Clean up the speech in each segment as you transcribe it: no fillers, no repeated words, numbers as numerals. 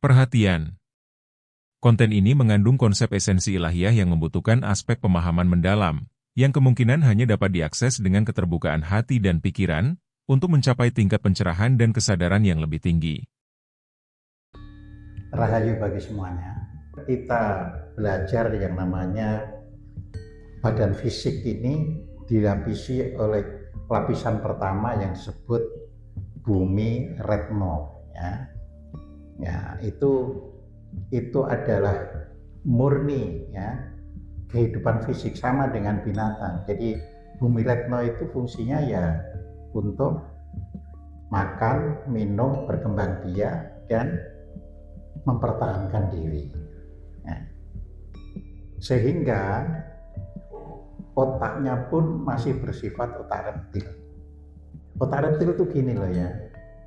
Perhatian. Konten ini mengandung konsep esensi ilahiyah yang membutuhkan aspek pemahaman mendalam, yang kemungkinan hanya dapat diakses dengan keterbukaan hati dan pikiran, untuk mencapai tingkat pencerahan dan kesadaran yang lebih tinggi. Rahayu bagi semuanya. Kita belajar yang namanya badan fisik ini dilapisi oleh lapisan pertama yang disebut bumi retno, ya itu adalah murni, ya, kehidupan fisik sama dengan binatang. Jadi bumi retno itu fungsinya ya untuk makan, minum, berkembang biak, dan mempertahankan diri. Sehingga otaknya pun masih bersifat otak reptil. Otak reptil itu gini loh ya,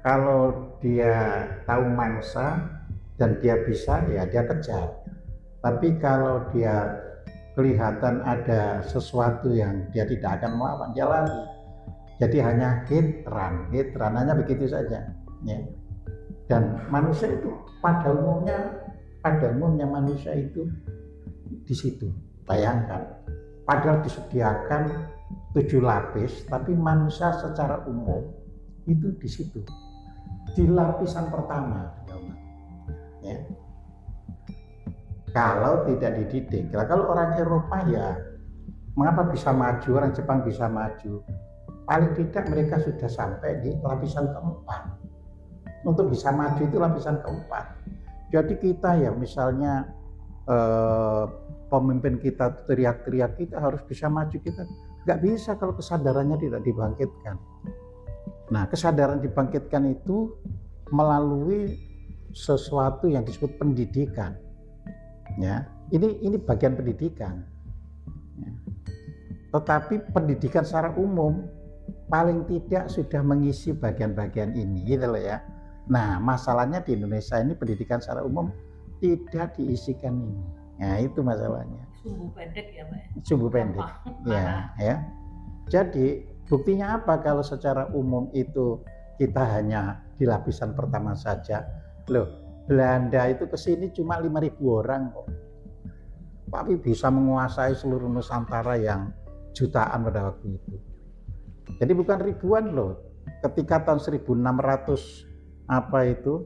kalau dia tahu mangsa dan dia bisa, ya dia kejar. Tapi kalau dia kelihatan ada sesuatu yang dia tidak akan melawan, dia lari. Jadi hanya hit run hanya begitu saja, ya. Dan manusia itu pada umumnya manusia itu di situ. Bayangkan, padahal disediakan 7 lapis, tapi manusia secara umum itu di situ, di lapisan pertama, ya. Kalau tidak dididik, kalau orang Eropa ya, mengapa bisa maju, orang Jepang bisa maju? Paling tidak mereka sudah sampai di lapisan keempat. Untuk bisa maju itu lapisan keempat. Jadi kita ya, misalnya pemimpin kita teriak-teriak, kita harus bisa maju, kita nggak bisa kalau kesadarannya tidak dibangkitkan. Nah, kesadaran dibangkitkan itu melalui sesuatu yang disebut pendidikan, ya. Ini bagian pendidikan, ya. Tetapi pendidikan secara umum paling tidak sudah mengisi bagian-bagian ini, gitu loh ya. Nah, masalahnya di Indonesia ini pendidikan secara umum tidak diisikan ini. Nah, itu masalahnya. Sumbu pendek ya, Pak? Sumbu pendek. Ya. Jadi, buktinya apa kalau secara umum itu kita hanya di lapisan pertama saja? Loh, Belanda itu kesini cuma 5.000 orang kok. Tapi bisa menguasai seluruh Nusantara yang jutaan pada waktu itu. Jadi bukan ribuan loh. Ketika tahun 1600 02,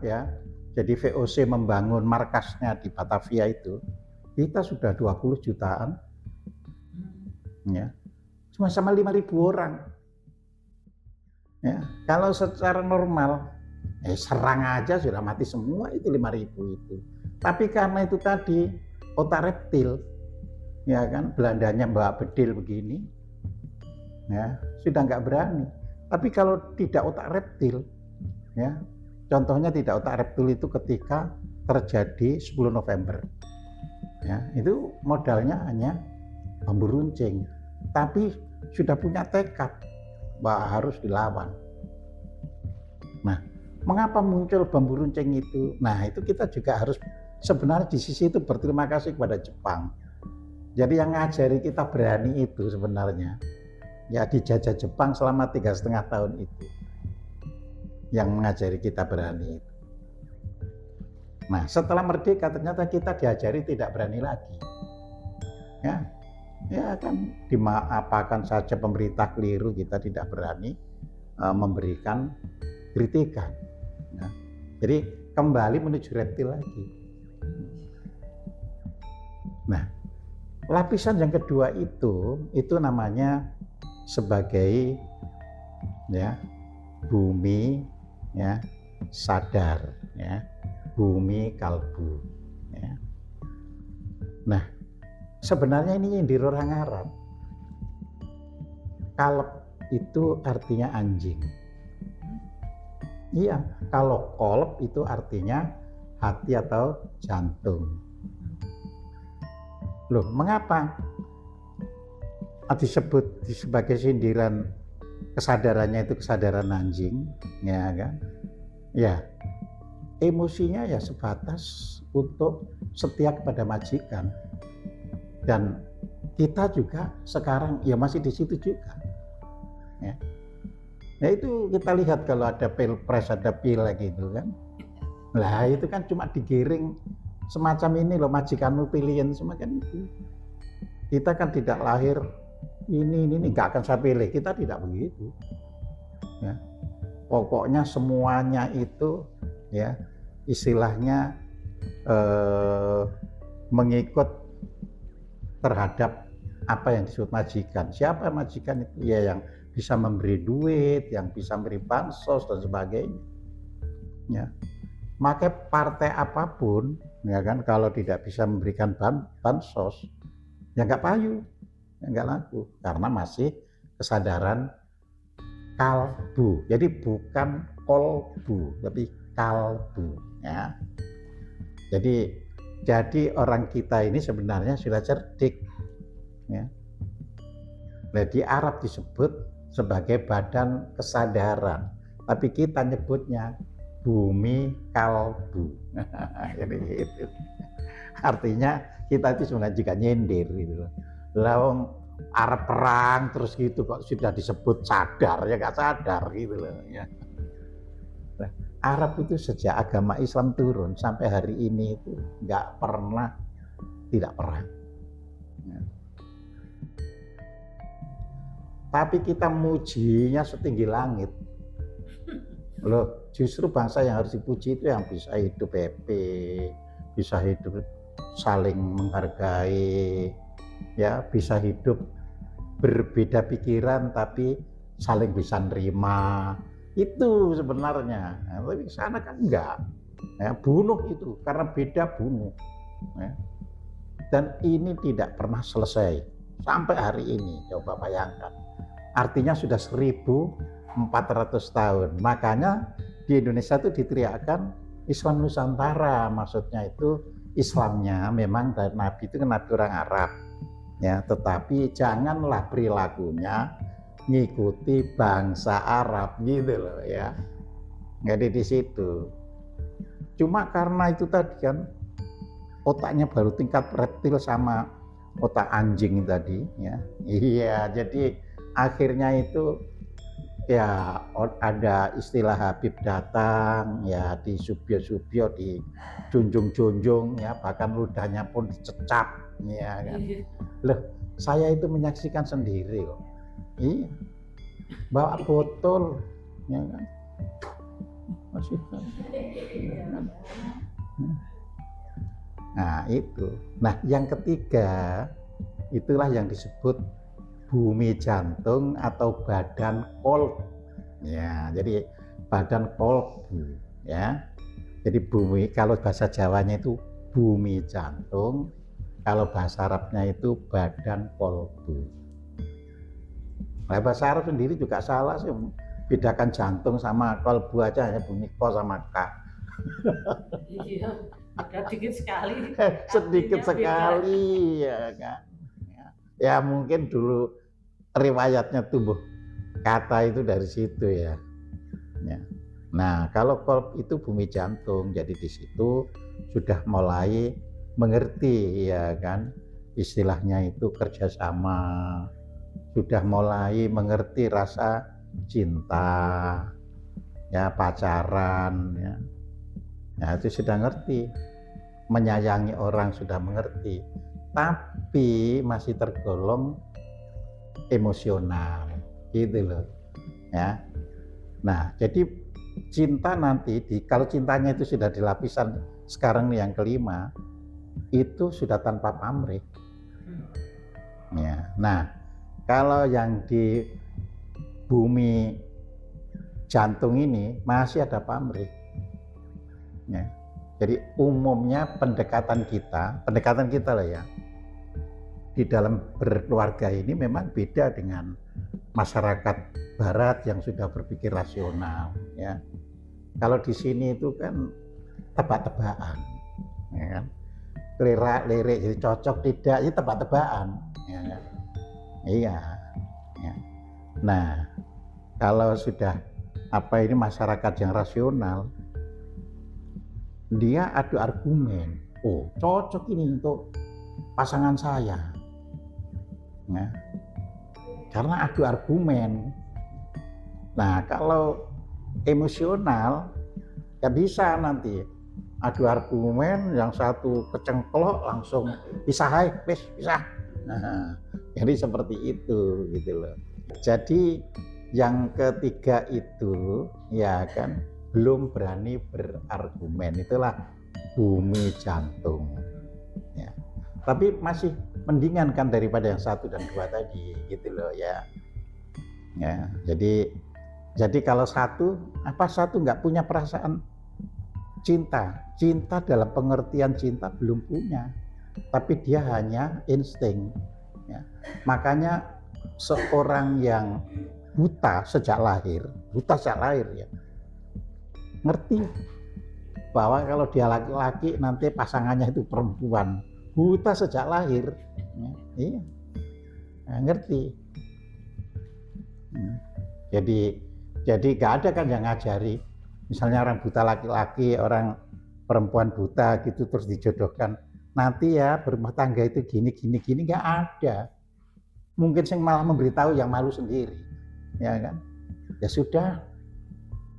ya. Jadi VOC membangun markasnya di Batavia itu, kita sudah 20 jutaan. Ya. Cuma sama 5.000 orang. Ya, kalau secara normal serang aja sudah mati semua itu 5.000 itu. Tapi karena itu tadi otak reptil, ya kan, Belandanya bawa bedil begini, ya, sudah nggak berani. Tapi kalau tidak otak reptil, ya, contohnya tidak otak reptil itu ketika terjadi 10 November, ya, itu modalnya hanya bambu runcing, tapi sudah punya tekad bahwa harus dilawan. Nah, mengapa muncul bambu runcing itu? Nah, itu kita juga harus sebenarnya di sisi itu berterima kasih kepada Jepang. Jadi yang ngajari kita berani itu sebenarnya ya dijajah Jepang selama 3,5 tahun itu, yang mengajari kita berani itu. Nah, setelah merdeka ternyata kita diajari tidak berani lagi. Ya kan, diapakan saja pemerintah keliru, kita tidak berani memberikan kritikan. Ya. Jadi kembali menuju reptil lagi. Nah, lapisan yang kedua itu namanya sebagai, ya, bumi, ya, sadar, ya, bumi kalbu, ya. Nah, sebenarnya ini yang di orang Arab. Kalb itu artinya anjing. Iya, kalau kolb itu artinya hati atau jantung. Loh, mengapa disebut sebagai sindiran kesadarannya itu kesadaran anjing, ya kan? Ya, emosinya ya sebatas untuk setia kepada majikan. Dan kita juga sekarang ya masih di situ juga, ya. Nah itu kita lihat kalau ada pilpres, ada pileg gitu kan. Lah itu kan cuma digiring semacam ini loh, majikanmu pilihan semua kan itu. Kita kan tidak lahir ini nggak akan saya pilih, kita tidak begitu. Ya. Pokoknya semuanya itu ya istilahnya mengikut terhadap apa yang disebut majikan. Siapa majikan itu? Ya yang bisa memberi duit, yang bisa memberi bansos dan sebagainya. Ya. Maka partai apapun, ya kan, kalau tidak bisa memberikan bansos, ya nggak payu, ya nggak laku, karena masih kesadaran kalbu. Jadi bukan kolbu, tapi kalbu. Ya. Jadi orang kita ini sebenarnya sudah cerdik. Ya. Nah, di Arab disebut sebagai badan kesadaran, tapi kita nyebutnya bumi kalbu. Jadi itu artinya kita itu sebenarnya juga nyindir gitu. Lah Arab perang terus gitu kok sudah disebut sadar, ya nggak sadar gitu loh ya. Nah, Arab itu sejak agama Islam turun sampai hari ini itu nggak pernah tidak perang. Ya. Tapi kita mujinya setinggi langit. Loh, justru bangsa yang harus dipuji itu yang bisa hidup happy, bisa hidup saling menghargai, ya bisa hidup berbeda pikiran tapi saling bisa nerima. Itu sebenarnya. Nah, tapi sana kan enggak. Ya, bunuh itu karena beda bunuh. Ya. Dan ini tidak pernah selesai sampai hari ini. Coba bayangkan. Artinya sudah 1400 tahun. Makanya di Indonesia itu diteriakkan Islam Nusantara. Maksudnya itu Islamnya memang dari Nabi itu kan Nabi orang Arab. Ya, tetapi janganlah perilakunya ngikuti bangsa Arab gitu loh ya. Jadi di situ. Cuma karena itu tadi kan otaknya baru tingkat reptil sama otak anjing tadi ya. Iya, jadi akhirnya itu ya ada istilah Habib datang ya di subyo-subyo, di junjung-junjung ya, bahkan ludahnya pun dicecap ya kan. Loh, saya itu menyaksikan sendiri kok. Iya. Bawa botol ya kan. Masih kan. Nah, itu. Nah, yang ketiga itulah yang disebut bumi jantung atau badan kolbu. Ya, jadi badan kolbu ya. Jadi bumi, kalau bahasa Jawanya itu bumi jantung, kalau bahasa Arabnya itu badan kolbu. Nah, bahasa Arab sendiri juga salah sih, bedakan jantung sama kolbu aja hanya bunyi ko sama k. Iya, ada sedikit sekali. Sedikit sekali ya kan. Ya mungkin dulu riwayatnya tumbuh kata itu dari situ ya. Nah, kalau kolb itu bumi jantung, jadi di situ sudah mulai mengerti ya kan, istilahnya itu kerjasama, sudah mulai mengerti rasa cinta, ya pacaran, ya. Nah, itu sudah ngerti, menyayangi orang sudah mengerti, tapi masih tergolong emosional gitu loh ya. Nah, jadi cinta nanti kalau cintanya itu sudah di lapisan sekarang nih yang kelima, itu sudah tanpa pamrih ya. Nah, kalau yang di bumi jantung ini masih ada pamrih ya. Jadi umumnya pendekatan kita lah ya, di dalam berkeluarga ini memang beda dengan masyarakat barat yang sudah berpikir rasional ya. Kalau di sini itu kan tebak-tebakan ya kan, lirik jadi cocok tidak, itu tebak-tebakan ya kan? Iya ya. Nah, kalau sudah ini masyarakat yang rasional, dia adu argumen, oh cocok ini untuk pasangan saya ya. Karena adu argumen Nah, kalau emosional ya bisa nanti adu argumen, yang satu kecengklok langsung pisah, pisah. Nah, jadi seperti itu gitu loh. Jadi yang ketiga itu ya kan belum berani berargumen, itulah bumi jantung. Ya. Tapi masih mendingan kan daripada yang 1 dan 2 tadi gitu loh ya. Ya, jadi kalau satu nggak punya perasaan cinta dalam pengertian cinta belum punya, tapi dia hanya insting. Ya. Makanya seorang yang buta sejak lahir ya, ngerti bahwa kalau dia laki-laki nanti pasangannya itu perempuan, buta sejak lahir. Ya, iya, nah, ngerti. Jadi gak ada kan yang ngajari, misalnya orang buta laki-laki, orang perempuan buta gitu terus dijodohkan, nanti ya berumah tangga itu gini gak ada. Mungkin sing malah memberitahu yang malu sendiri, ya kan? Ya sudah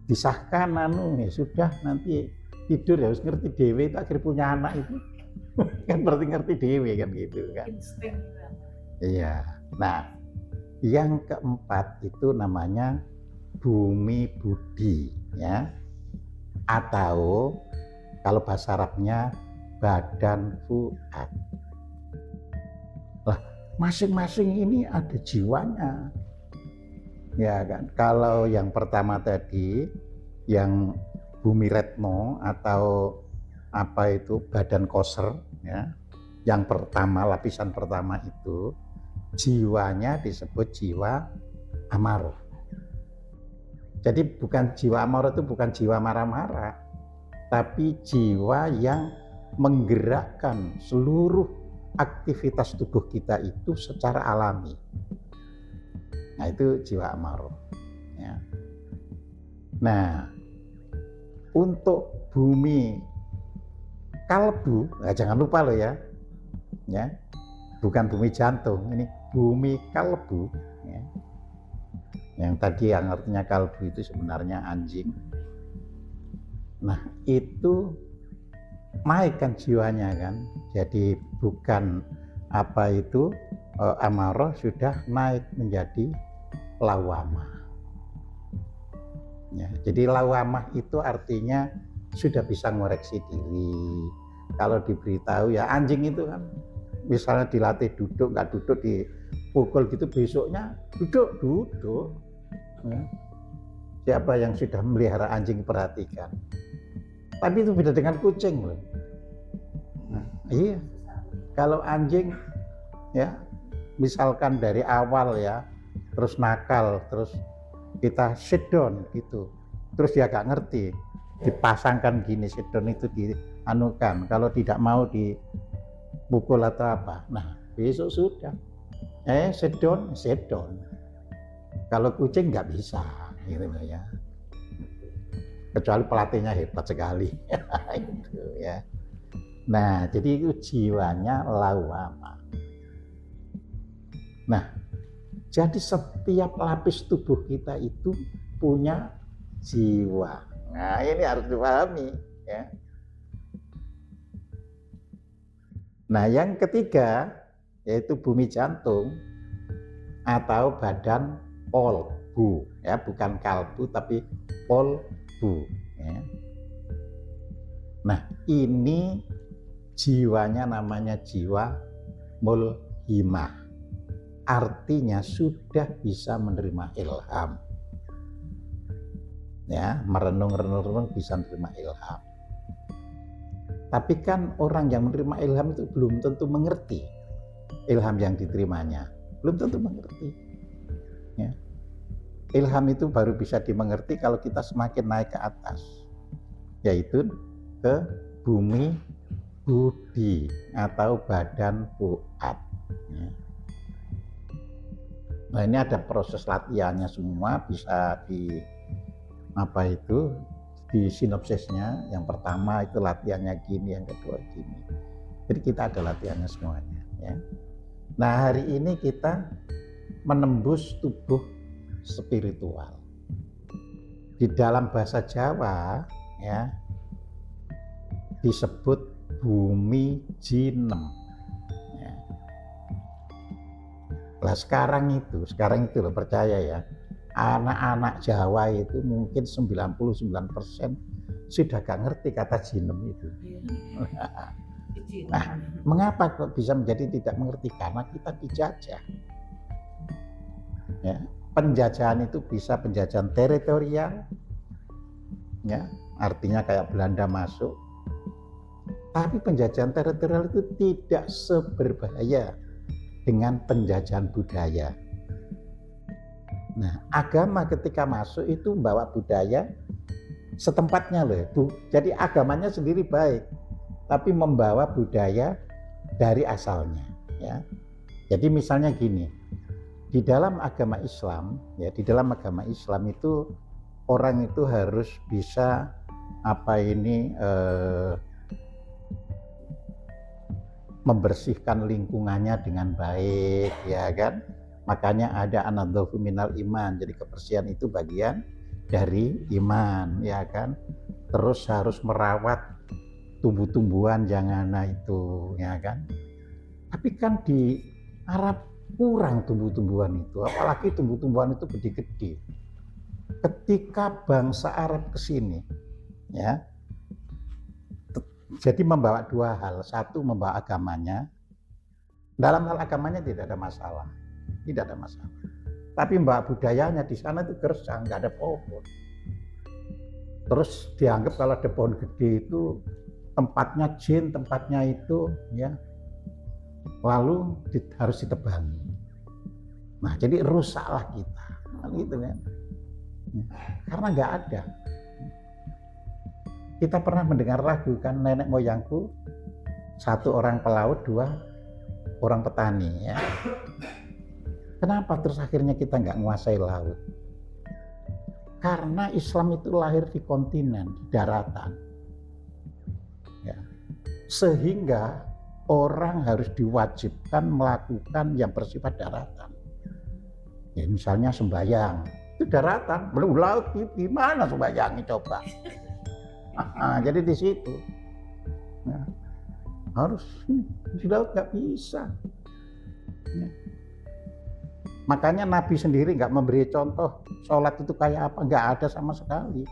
disahkan ya sudah, nanti tidur ya harus ngerti dewe, itu akhirnya punya anak itu kan berarti ngerti dewe kan gitu kan. Insting. Iya. Nah, yang keempat itu namanya bumi budi ya, atau kalau bahasa Arabnya badan fuad. Lah, masing-masing ini ada jiwanya. Ya kan? Kalau yang pertama tadi yang bumi retno atau apa itu badan koser ya. Yang pertama, lapisan pertama itu jiwanya disebut jiwa amarah. Jadi bukan jiwa amarah itu bukan jiwa marah-marah, tapi jiwa yang menggerakkan seluruh aktivitas tubuh kita itu secara alami. Nah, itu jiwa amarah. Ya. Nah, untuk bumi kalbu, nah jangan lupa loh ya, bukan bumi jantung, ini bumi kalbu. Ya. Yang tadi yang artinya kalbu itu sebenarnya anjing. Nah, itu naik kan jiwanya kan, jadi bukan apa itu amarah, sudah naik menjadi lawamah. Ya, jadi lawamah itu artinya sudah bisa ngoreksi diri. Kalau diberitahu ya anjing itu kan misalnya dilatih duduk, nggak duduk dipukul gitu, besoknya duduk. Ya. Siapa yang sudah melihara anjing perhatikan. Tapi itu beda dengan kucing loh. Nah, iya. Kalau anjing ya misalkan dari awal ya terus nakal, terus kita sit down gitu, terus dia gak ngerti, dipasangkan gini sit down itu dianukan, kalau tidak mau dipukul atau apa, nah besok sudah sit down. Kalau kucing nggak bisa gitu ya, kecuali pelatihnya hebat sekali. Gitu ya. Nah, jadi itu jiwanya lawama. Nah, jadi setiap lapis tubuh kita itu punya jiwa. Nah, ini harus dipahami ya. Nah, yang ketiga yaitu bumi jantung atau badan polbu ya, bukan kalbu tapi polbu ya. Nah, ini jiwanya namanya jiwa mulhimah, artinya sudah bisa menerima ilham ya, merenung bisa menerima ilham. Tapi kan orang yang menerima ilham itu belum tentu mengerti ilham yang diterimanya, belum tentu mengerti ya. Ilham itu baru bisa dimengerti kalau kita semakin naik ke atas, yaitu ke bumi budi atau badan fuad ya. Nah, ini ada proses latihannya semua, bisa di apa itu di sinopsisnya. Yang pertama itu latihannya gini, yang kedua gini. Jadi kita ada latihannya semuanya ya. Nah, hari ini kita menembus tubuh spiritual. di dalam bahasa Jawa ya disebut bumi jinem. Ya. Nah sekarang itu loh percaya ya, anak-anak Jawa itu mungkin 99% sudah gak ngerti kata jinem itu. Nah, mengapa kok bisa menjadi tidak mengerti? Karena kita dijajah. Ya, penjajahan itu bisa penjajahan teritorial, ya, artinya kayak Belanda masuk. Tapi penjajahan teritorial itu tidak seberbahaya dengan penjajahan budaya. Nah, agama ketika masuk itu membawa budaya setempatnya loh. Jadi agamanya sendiri baik, tapi membawa budaya dari asalnya. Ya. Jadi misalnya gini, di dalam agama Islam, ya di dalam agama Islam itu orang itu harus bisa membersihkan lingkungannya dengan baik, ya kan? Makanya ada an-nadzafu minal iman. Jadi kebersihan itu bagian dari iman, ya kan? Terus harus merawat tumbuh-tumbuhan jangan itu, ya kan? Tapi kan di Arab kurang tumbuh-tumbuhan itu, apalagi tumbuh-tumbuhan itu gede-gede. Ketika bangsa Arab ke sini, ya, jadi membawa dua hal. Satu membawa agamanya. Dalam hal agamanya tidak ada masalah, tidak ada masalah. Tapi membawa budayanya di sana itu gersang, nggak ada pohon. Terus dianggap kalau ada pohon gede itu tempatnya jin, tempatnya itu, ya, lalu harus ditebang. Nah, jadi rusaklah kita, kan gitu kan? Karena nggak ada. Kita pernah mendengar lagu kan, nenek moyangku satu orang pelaut, dua orang petani, ya. Kenapa terus akhirnya kita nggak menguasai laut? Karena Islam itu lahir di kontinen, di daratan, ya. Sehingga orang harus diwajibkan melakukan yang bersifat daratan. Ya misalnya sembahyang, itu daratan, belum laut, gimana sembahyangnya coba? Jadi di situ, ya, harus di laut nggak bisa. Ya. Makanya Nabi sendiri nggak memberi contoh sholat itu kayak apa, nggak ada sama sekali.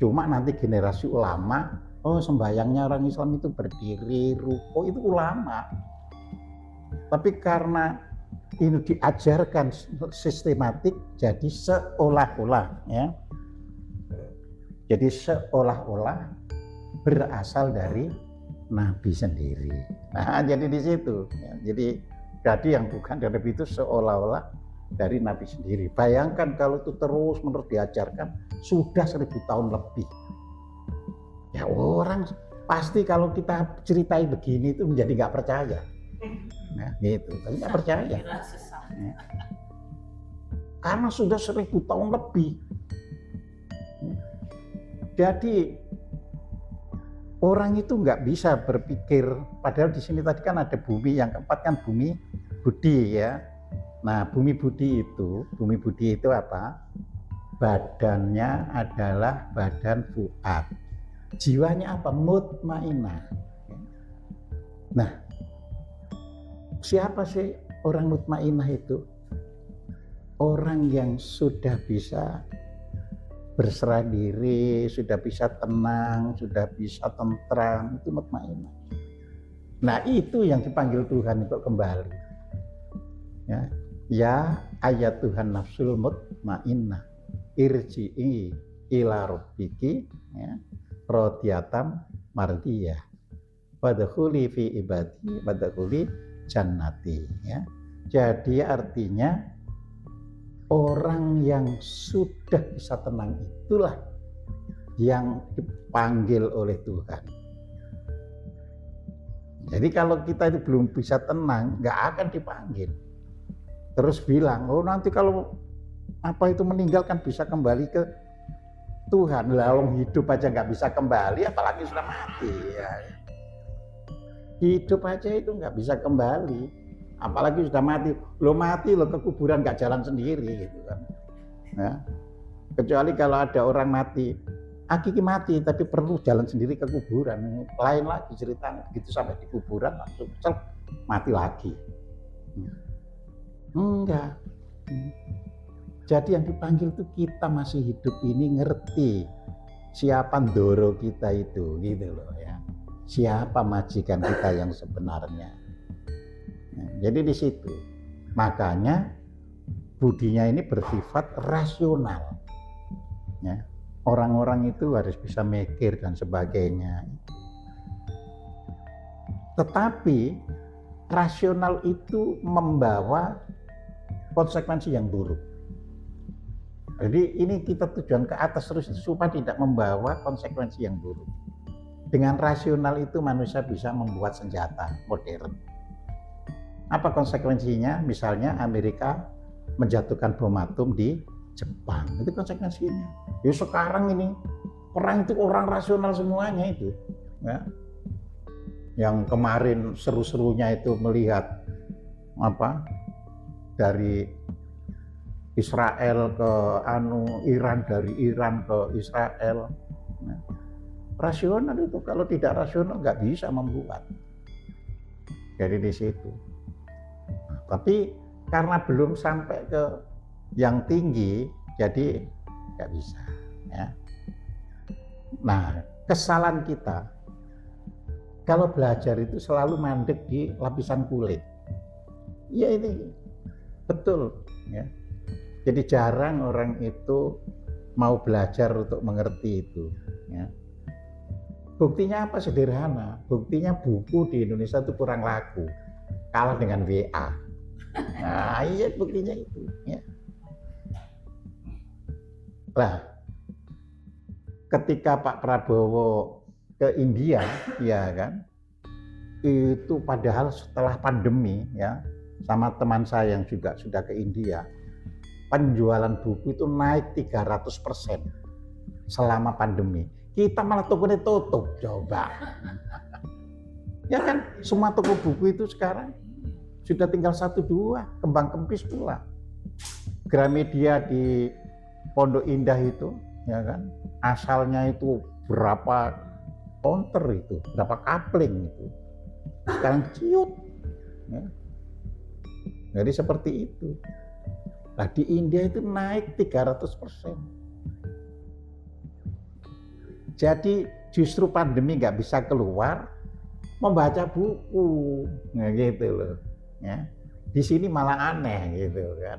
Cuma nanti generasi ulama, oh sembahyangnya orang Islam itu berdiri, ruko, itu ulama. Tapi karena ini diajarkan sistematik, jadi seolah-olah, ya. Jadi seolah-olah berasal dari Nabi sendiri. Nah, jadi di situ. Ya. Jadi yang bukan dari Nabi itu seolah-olah dari Nabi sendiri. Bayangkan kalau itu terus-menerus diajarkan sudah 1000 tahun lebih. Ya orang pasti kalau kita ceritai begini itu menjadi nggak percaya. Nah, gitu. Tapi nggak percaya. Ya. Karena sudah 1000 tahun lebih. Jadi orang itu nggak bisa berpikir, padahal di sini tadi kan ada bumi yang keempat kan bumi budi, ya. Nah bumi budi itu apa? Badannya adalah badan fuad, jiwanya apa? Mutmainah. Nah siapa sih orang mutmainah itu? Orang yang sudah bisa berserah diri, sudah bisa tenang, sudah bisa tentram, itu mutmainah. Nah itu yang dipanggil Tuhan untuk kembali. Ya ayat Tuhan nafsul mutmainnah, irji'i ila rabbiki, ya, radiyatam mardiyah, wadkhuli fi ibadi wadkhuli jannati, ya. Jadi artinya orang yang sudah bisa tenang itulah yang dipanggil oleh Tuhan. Jadi kalau kita itu belum bisa tenang, nggak akan dipanggil. Terus bilang, oh nanti kalau apa itu meninggalkan bisa kembali ke Tuhan. Lalu hidup aja nggak bisa kembali, apalagi sudah mati. Ya. Hidup aja itu nggak bisa kembali. Apalagi sudah mati, lo ke kuburan nggak jalan sendiri gitu kan, ya. Kecuali kalau ada orang mati, Kiki mati tapi perlu jalan sendiri ke kuburan, lain lagi ceritanya. Begitu sampai di kuburan langsung mati lagi. Enggak. Jadi yang dipanggil itu kita masih hidup ini ngerti siapa ndoro kita itu, gitu loh ya. Siapa majikan kita yang sebenarnya. Jadi di situ. Makanya budinya ini bersifat rasional. Ya. Orang-orang itu harus bisa mikir dan sebagainya. Tetapi rasional itu membawa konsekuensi yang buruk. Jadi ini kita tujuan ke atas terus supaya tidak membawa konsekuensi yang buruk. Dengan rasional itu manusia bisa membuat senjata modern. Apa konsekuensinya? Misalnya Amerika menjatuhkan bom atom di Jepang, itu konsekuensinya. Ya sekarang ini perang itu orang rasional semuanya itu. Ya. Yang kemarin seru-serunya itu melihat dari Israel ke Iran, dari Iran ke Israel. Nah, rasional itu, kalau tidak rasional nggak bisa membuat. Jadi di situ. Tapi karena belum sampai ke yang tinggi, jadi nggak bisa. Ya. Nah, kesalahan kita kalau belajar itu selalu mandek di lapisan kulit. Ya ini betul. Ya. Jadi jarang orang itu mau belajar untuk mengerti itu. Ya. Buktinya apa? Sederhana. Buktinya buku di Indonesia itu kurang laku, kalah dengan WA. Nah, iya buktinya itu. Ya. Nah, ketika Pak Prabowo ke India, ya kan, itu padahal setelah pandemi, ya, sama teman saya yang juga sudah ke India, penjualan buku itu naik 300% selama pandemi. Kita malah tokonya tutup, coba. Ya kan, semua toko buku itu sekarang sudah tinggal 1-2, kembang kempis pula. Gramedia di Pondok Indah itu, ya kan, asalnya itu berapa counter itu, berapa kapling itu, sekarang ciut. Ya. Jadi seperti itu. Nah di India itu naik 300%. Jadi justru pandemi nggak bisa keluar, membaca buku, nah gitu loh. Ya. Di sini malah aneh gitu kan.